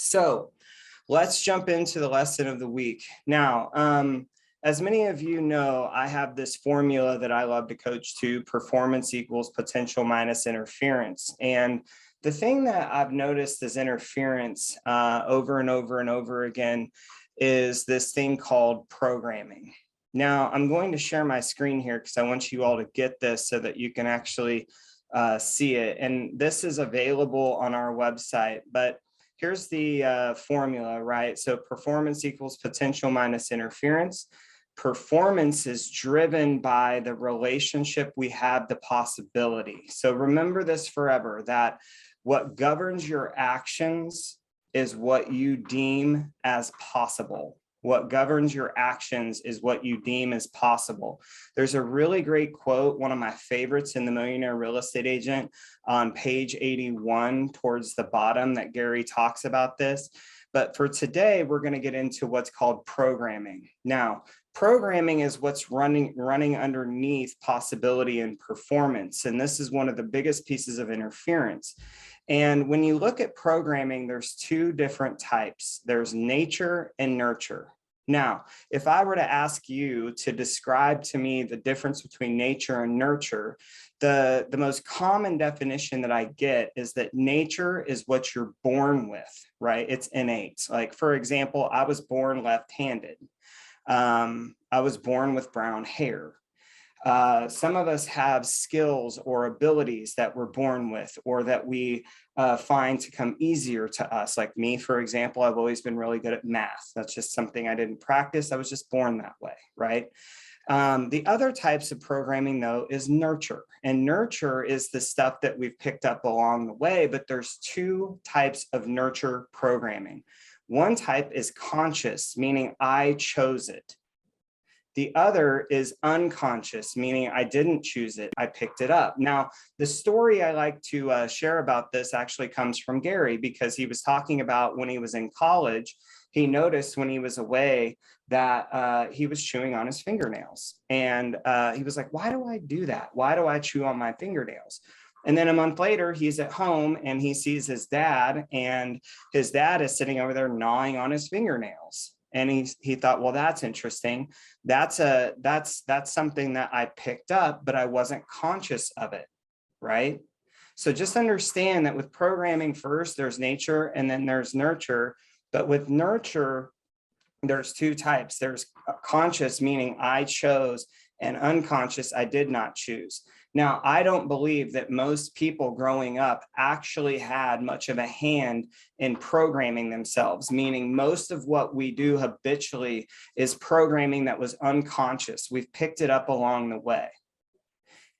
So let's jump into the lesson of the week. Now, as many of you know, I have this formula that I love to coach to: performance equals potential minus interference. And the thing that I've noticed as interference over and over and over again is this thing called programming. Now, I'm going to share my screen here because I want you all to get this so that you can actually see it. And this is available on our website, but here's the formula, right? So performance equals potential minus interference. Performance is driven by the relationship we have to possibility. So remember this forever, that what governs your actions is what you deem as possible. What governs your actions is what you deem as possible. There's a really great quote, one of my favorites in The Millionaire Real Estate Agent, on page 81 towards the bottom, that Gary talks about this. But for today, we're going to get into what's called programming. Now, programming is what's running underneath possibility and performance. And this is one of the biggest pieces of interference. And when you look at programming, there's two different types. There's nature and nurture. Now, if I were to ask you to describe to me the difference between nature and nurture, the most common definition that I get is that nature is what you're born with, right? It's innate. Like, for example, I was born left-handed. I was born with brown hair. Some of us have skills or abilities that we're born with, or that we find to come easier to us. Like me, for example, I've always been really good at math. That's just something I didn't practice. I was just born that way, right? The other types of programming, though, is nurture. And nurture is the stuff that we've picked up along the way, but there's two types of nurture programming. One type is conscious, meaning I chose it. The other is unconscious, meaning I didn't choose it, I picked it up. Now, the story I like to share about this actually comes from Gary, because he was talking about when he was in college, he noticed when he was away that he was chewing on his fingernails. And he was like, why do I do that? Why do I chew on my fingernails? And then a month later, he's at home and he sees his dad, and his dad is sitting over there gnawing on his fingernails. And he thought, well, that's interesting. That's something that I picked up, but I wasn't conscious of it, right? So just understand that with programming, first there's nature and then there's nurture. But with nurture, there's two types. There's conscious, meaning I chose, and unconscious, I did not choose. Now, I don't believe that most people growing up actually had much of a hand in programming themselves, meaning most of what we do habitually is programming that was unconscious. We've picked it up along the way.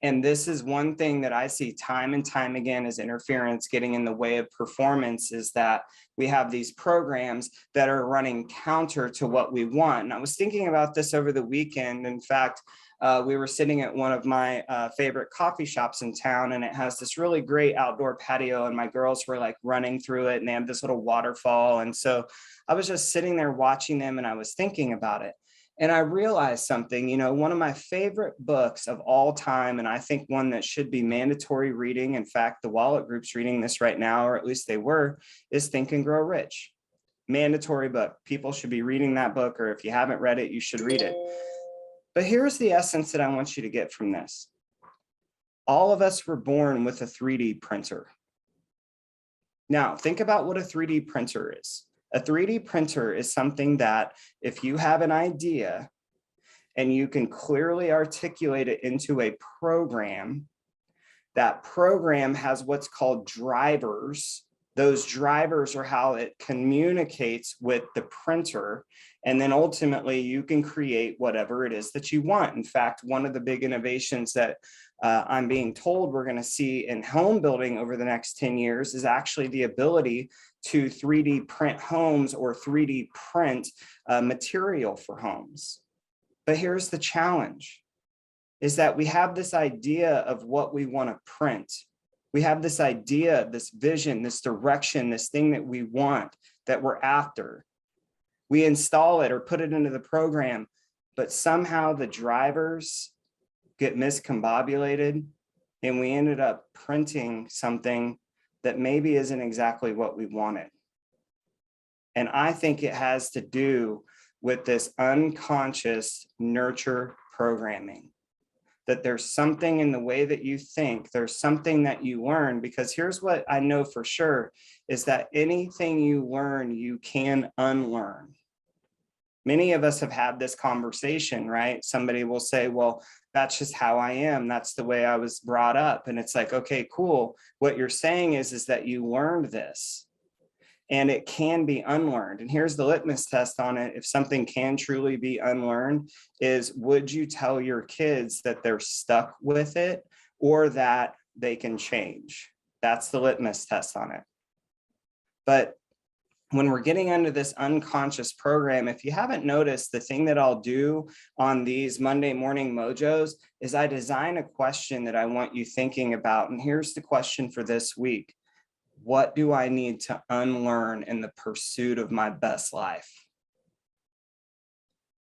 And this is one thing that I see time and time again as interference getting in the way of performance, is that we have these programs that are running counter to what we want. And I was thinking about this over the weekend. In fact, we were sitting at one of my favorite coffee shops in town, and it has this really great outdoor patio, and my girls were like running through it, and they have this little waterfall. And so I was just sitting there watching them, and I was thinking about it. And I realized something, one of my favorite books of all time, and I think one that should be mandatory reading. In fact, the Wallet Group's reading this right now, or at least they were, is Think and Grow Rich. Mandatory book. People should be reading that book, or if you haven't read it, you should read it. But here's the essence that I want you to get from this. All of us were born with a 3D printer. Now, think about what a 3D printer is. A 3D printer is something that if you have an idea and you can clearly articulate it into a program, that program has what's called drivers. Those drivers are how it communicates with the printer. And then ultimately you can create whatever it is that you want. In fact, one of the big innovations that I'm being told we're going to see in home building over the next 10 years is actually the ability to 3D print homes, or 3D print material for homes. But here's the challenge, is that we have this idea of what we want to print. We have this idea, this vision, this direction, this thing that we want, that we're after. We install it or put it into the program, but somehow the drivers get miscombobulated, and we ended up printing something that maybe isn't exactly what we wanted. And I think it has to do with this unconscious nurture programming. That there's something in the way that you think, there's something that you learn, because here's what I know for sure is that anything you learn, you can unlearn. Many of us have had this conversation, right? Somebody will say, well, that's just how I am. That's the way I was brought up. And it's like, okay, cool. What you're saying is that you learned this and it can be unlearned. And here's the litmus test on it. If something can truly be unlearned, is would you tell your kids that they're stuck with it or that they can change? That's the litmus test on it. But when we're getting into this unconscious program, if you haven't noticed, the thing that I'll do on these Monday morning mojos is I design a question that I want you thinking about. And here's the question for this week. What do I need to unlearn in the pursuit of my best life?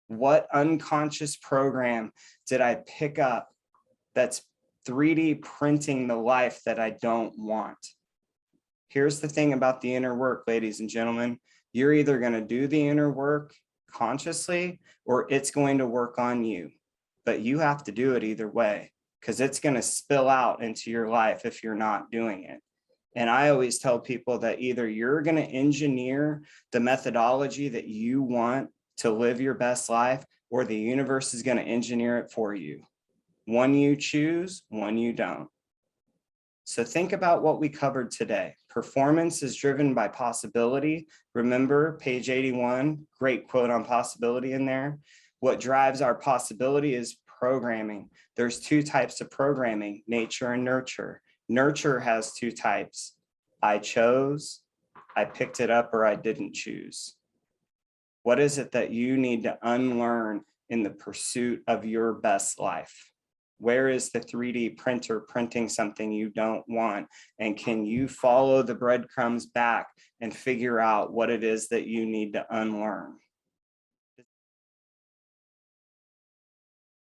What unconscious program did I pick up that's 3D printing the life that I don't want? Here's the thing about the inner work, ladies and gentlemen. You're either going to do the inner work consciously or it's going to work on you. But you have to do it either way because it's going to spill out into your life if you're not doing it. And I always tell people that either you're going to engineer the methodology that you want to live your best life, or the universe is going to engineer it for you. One you choose, one you don't. So think about what we covered today. Performance is driven by possibility. Remember page 81, great quote on possibility in there. What drives our possibility is programming. There's two types of programming, nature and nurture. Nurture has two types. I chose, I picked it up, or I didn't choose. What is it that you need to unlearn in the pursuit of your best life? Where is the 3D printer printing something you don't want? And can you follow the breadcrumbs back and figure out what it is that you need to unlearn?